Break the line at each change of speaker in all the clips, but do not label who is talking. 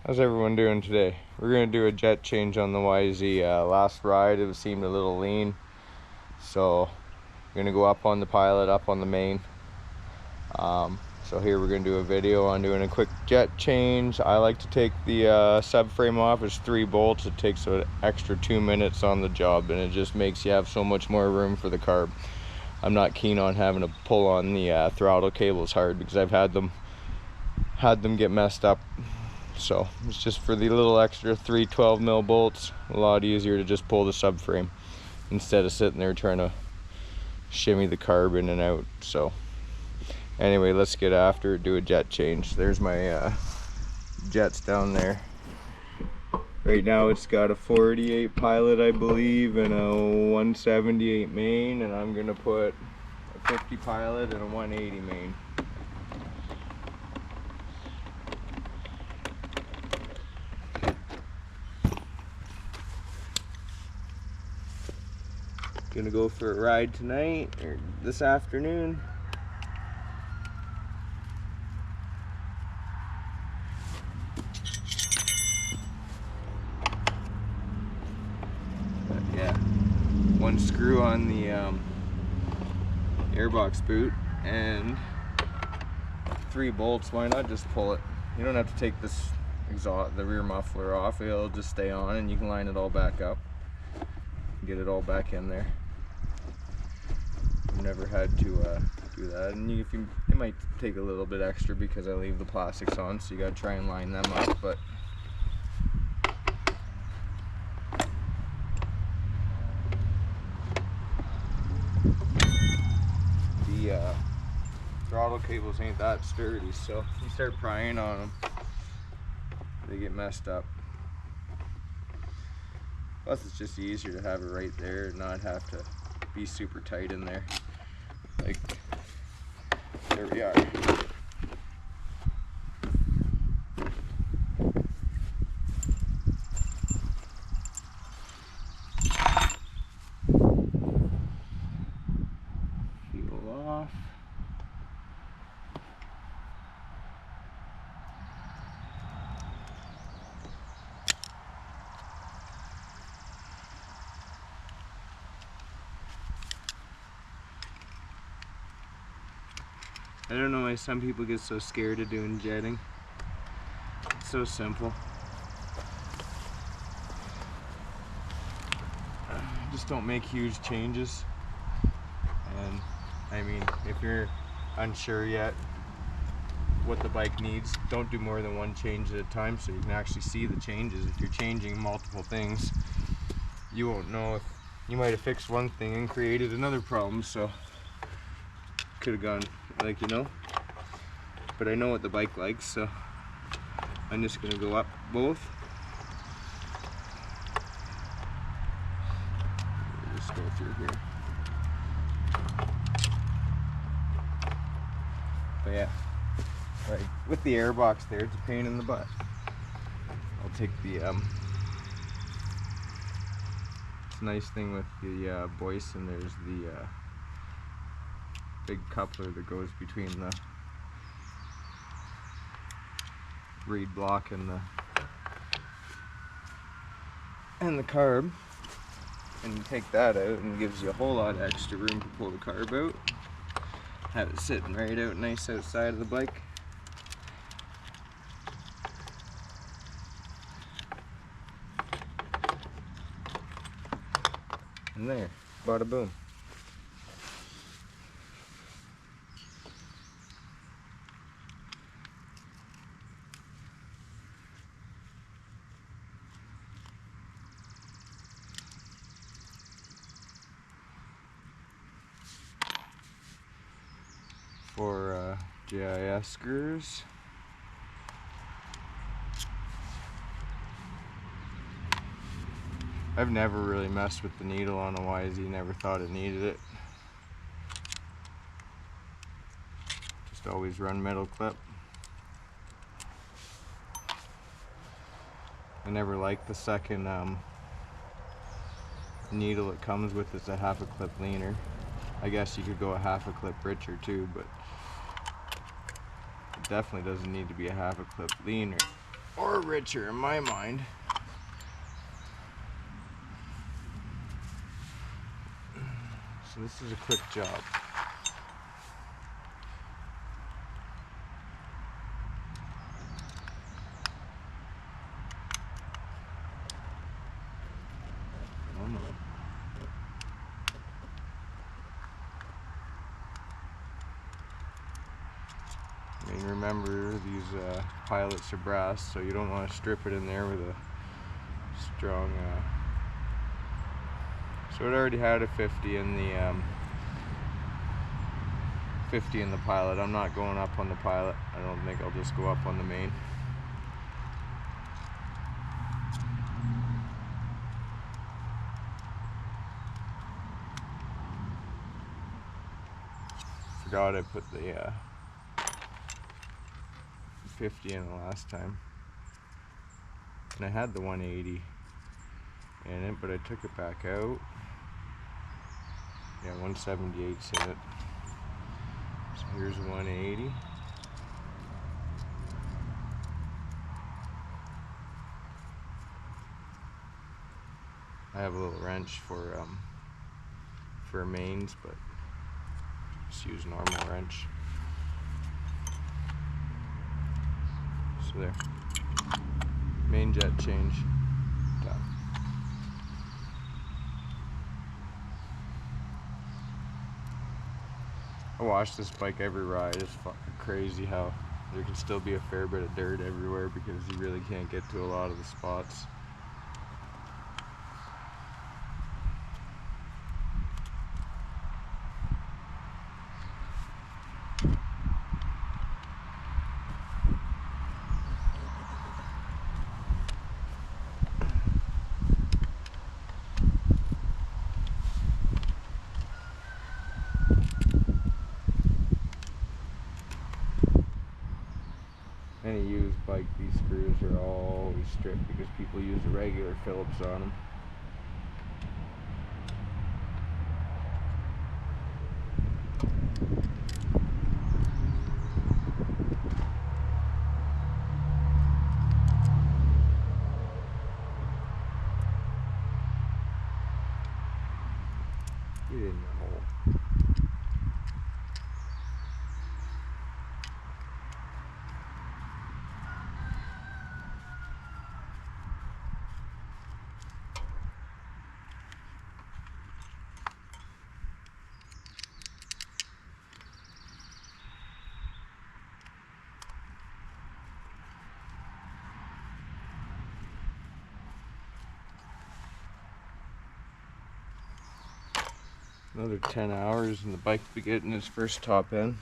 How's everyone doing today? We're going to do a jet change on the YZ. Last ride it seemed a little lean, so we're going to go up on the pilot, up on the main. So here we're going to do a video on doing a quick jet change. I like to take the subframe off. It's 3 bolts. It takes an extra 2 minutes on the job, and it just makes you have so much more room for the carb. I'm not keen on having to pull on the throttle cables hard because I've had them get messed up. So it's just for the little extra 3 12mm bolts. A lot easier to just pull the subframe instead of sitting there trying to shimmy the carb in and out. So anyway, let's get after it, do a jet change. There's my jets down there. Right now it's got a 488 pilot, I believe, and a 178 main, and I'm gonna put a 50 pilot and a 180 main. Gonna go for a ride tonight or this afternoon. But yeah, 1 screw on the airbox boot and 3 bolts. Why not just pull it? You don't have to take this exhaust, the rear muffler off. It'll just stay on, and you can line it all back up. Get it all back in there. I've never had to do that, and it might take a little bit extra because I leave the plastics on, so you gotta try and line them up. But the throttle cables ain't that sturdy, so if you start prying on them, they get messed up. Plus, it's just easier to have it right there and not have to be super tight in there. Like, there we are. Fuel off. I don't know why some people get so scared of doing jetting. It's so simple. Just don't make huge changes. And I mean, if you're unsure yet what the bike needs, don't do more than 1 change at a time so you can actually see the changes. If you're changing multiple things, you won't know if you might have fixed one thing and created another problem. So could have gone, like, you know, but I know what the bike likes, so I'm just gonna go up both. Just go through here. But yeah, right, with the airbox there, it's a pain in the butt. I'll take the it's a nice thing with the Boyson, there's the big coupler that goes between the reed block and the carb, and you take that out and it gives you a whole lot of extra room to pull the carb out. Have it sitting right out nice outside of the bike. And there, bada boom. For GIS screws. I've never really messed with the needle on a YZ, never thought it needed it. Just always run metal clip. I never liked the second needle it comes with. Is a 1/2 clip leaner. I guess you could go a 1/2 clip richer too, but it definitely doesn't need to be a 1/2 clip leaner. or richer in my mind. So this is a quick job. I mean, remember, these pilots are brass, so you don't want to strip it in there with a strong... So it already had a 50 in the 50 in the pilot. I'm not going up on the pilot. I don't think I'll just go up on the main. Forgot I put the 50 in the last time, and I had the 180 in it, but I took it back out. Yeah, 178's in it. So here's 180. I have a little wrench for mains, but just use normal wrench. So there, main jet change done. I wash this bike every ride. It's fucking crazy how there can still be a fair bit of dirt everywhere because you really can't get to a lot of the spots. Any used bike, these screws are always stripped because people use the regular Phillips on them. Get in the hole. Another 10 hours and the bike will be getting its first top end.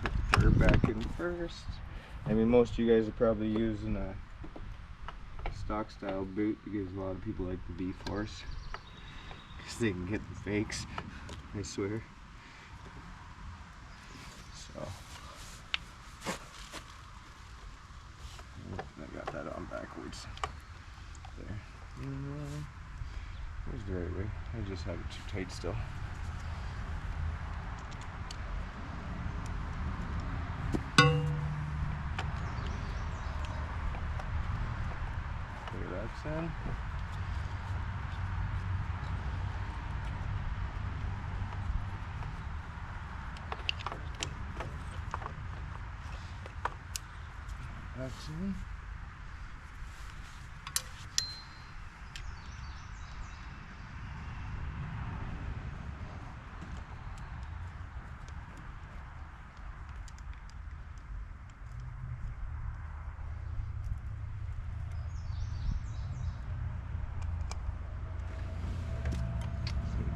Put the curb back in first. I mean, most of you guys are probably using a stock style boot because a lot of people like the V-Force because they can get the fakes, I swear. So I got that on backwards. There. Where's the right way? I just have it too tight still. There, that's in. That's in.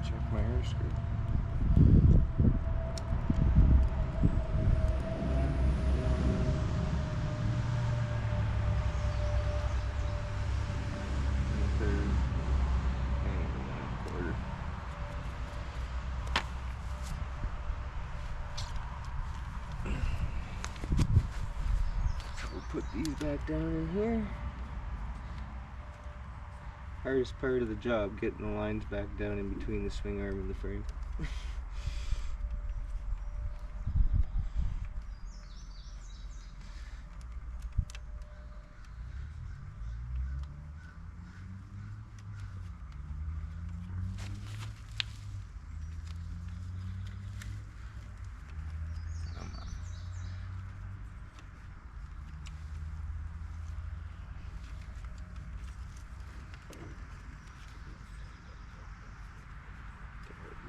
Check my air screw. Put these back down in here.
hardest part of the job, getting the lines back down in between the swing arm and the frame.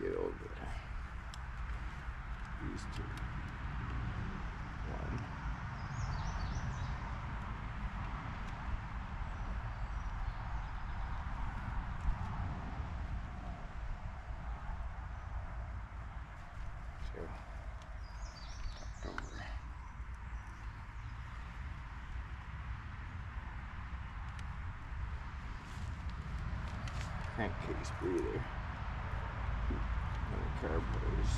Get over these two. One. Two. Tucked over. Crankcase breather. And the carburetors.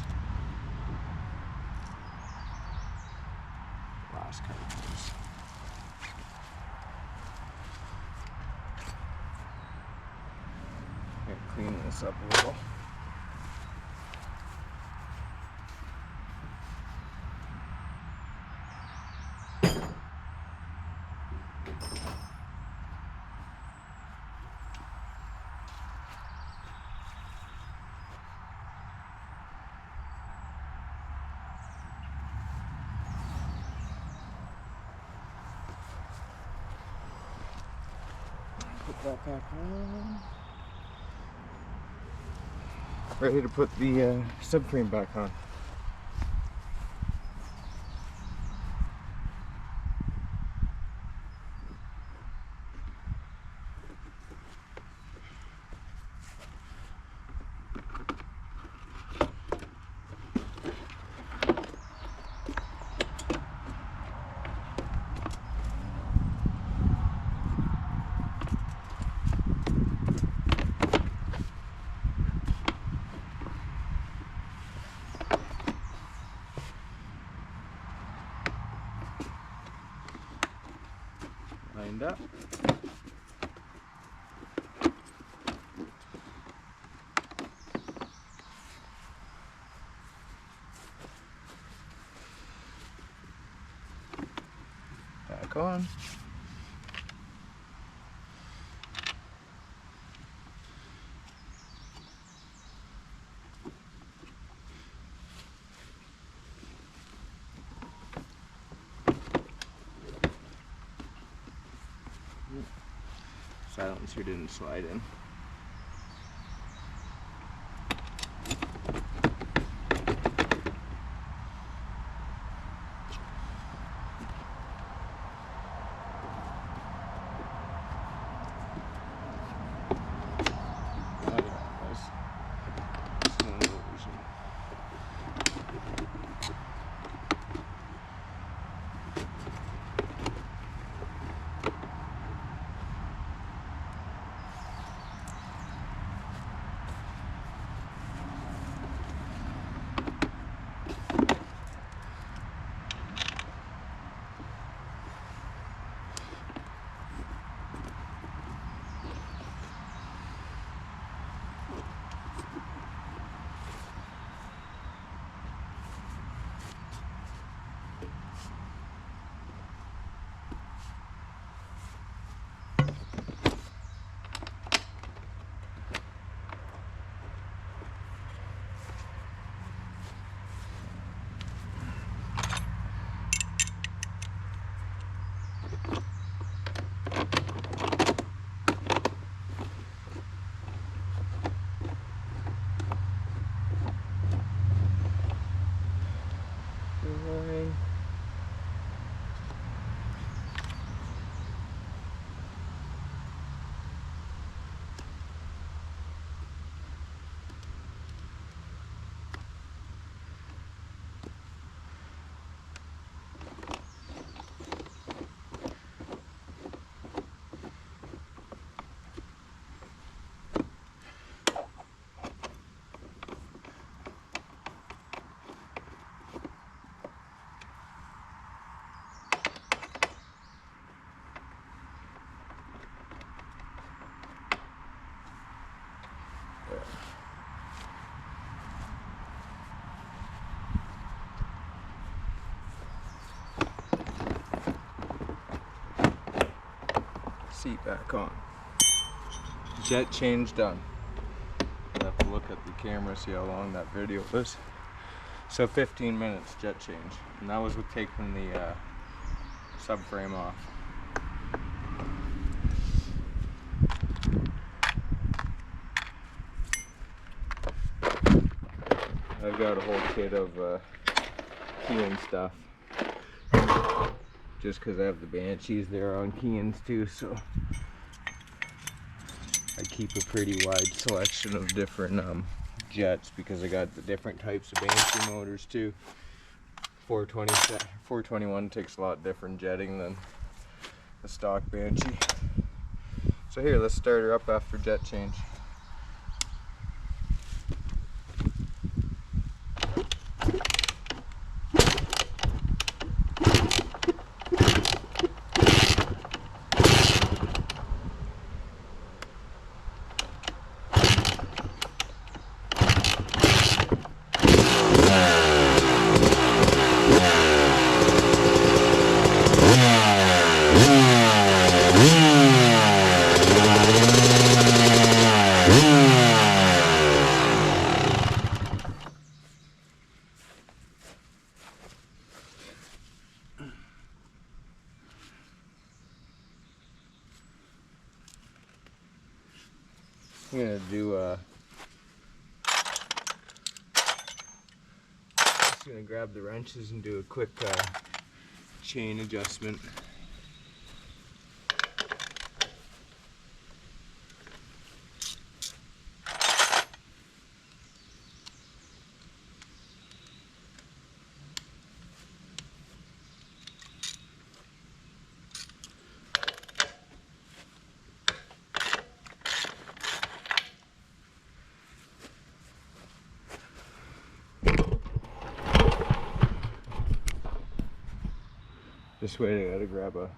Last carburetors. Clean this up a little. Put that back on. Ready to put the subframe back on. Lined up. Back on. Silencer didn't slide in. seat back on. Jet change done. I have to look at the camera, see how long that video was. So 15 minutes jet change, and that was with taking the subframe off. I've got a whole kit of keying stuff, just because I have the Banshees there on keyings too, so I keep a pretty wide selection of different jets, because I got the different types of Banshee motors too. 421 takes a lot different jetting than the stock Banshee. So here, let's start her up after jet change. I'm gonna do just gonna grab the wrenches and do a quick chain adjustment. This way I gotta grab a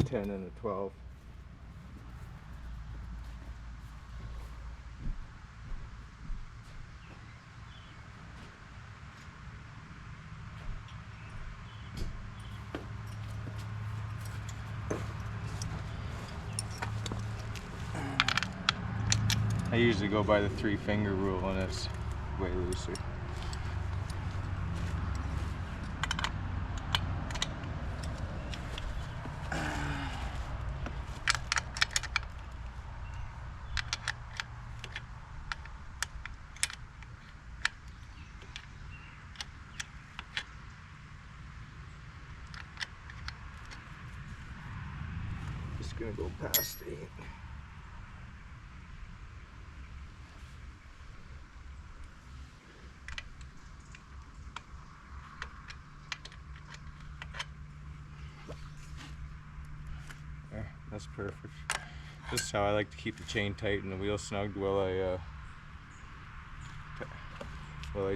10 and a 12. I usually go by the 3-finger rule, and it's way looser. Just gonna go past 8. There, that's perfect. This is how I like to keep the chain tight and the wheel snugged while I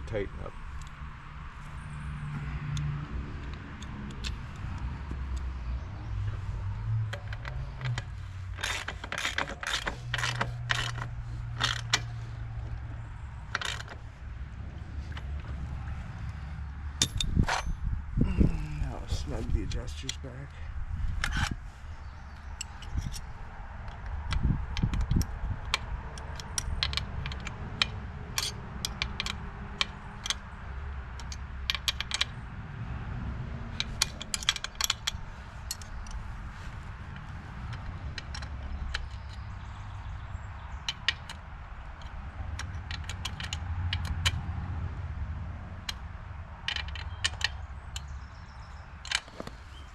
tighten up. Now I'll snug the adjusters back.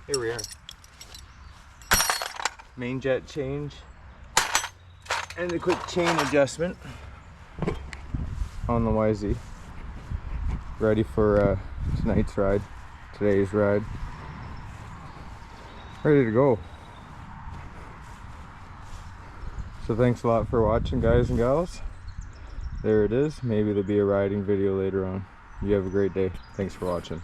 Here we are. Main jet change and a quick chain adjustment on the YZ. Ready for tonight's ride, today's ride. Ready to go. So thanks a lot for watching, guys and gals. There it is. Maybe there'll be a riding video later on. You have a great day. Thanks for watching.